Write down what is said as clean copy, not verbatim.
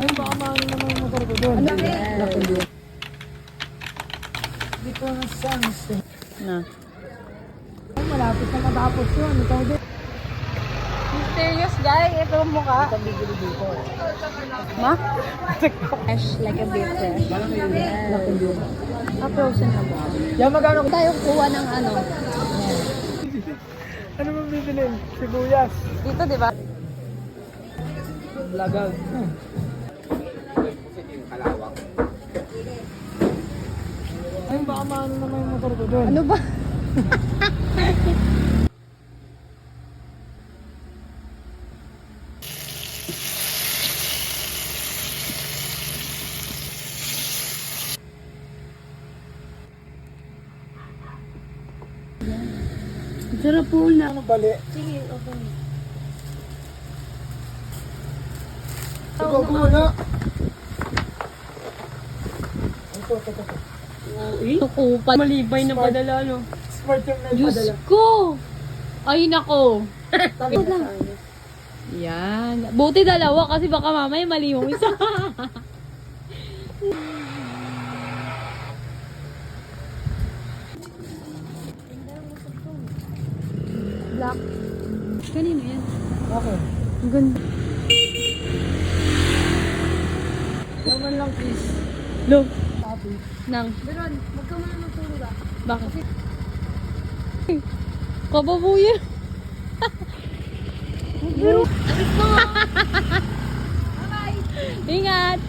Ay, baka maano naman yung motor ko doon. Ano? Yes. Hindi ko na sans. Na. Ay, malapit na matapos yun. Ikaw din. Mysterious guy, ito ang mukha. Ito ang bibili dito. Ma? Fresh, like a bit fresh. Yes. Frozen na ba? Yan, magkano? Tayo kuha ng ano. Ano bang bibili? Sibuyas. Dito, di ba? Lagag. Ay, baka maano naman yung motor ko doon. Ano ba? Sarap po na. Ano bali? Sige, okay. Ito, muna. Ito. Tukupan. Malibay na padala, no? Smart yung Diyos nagpadala. ko! Ay, nako! Yan. Buti dalawa kasi baka mamaya mali yung isa. Black. Kanino yan? Okay. Ang ganda. Naman lang, please. Lo. Happy. Nang. Beron, huwag ka muna matulog ah. Bakit? Kababuya. Bye-bye! Ingat!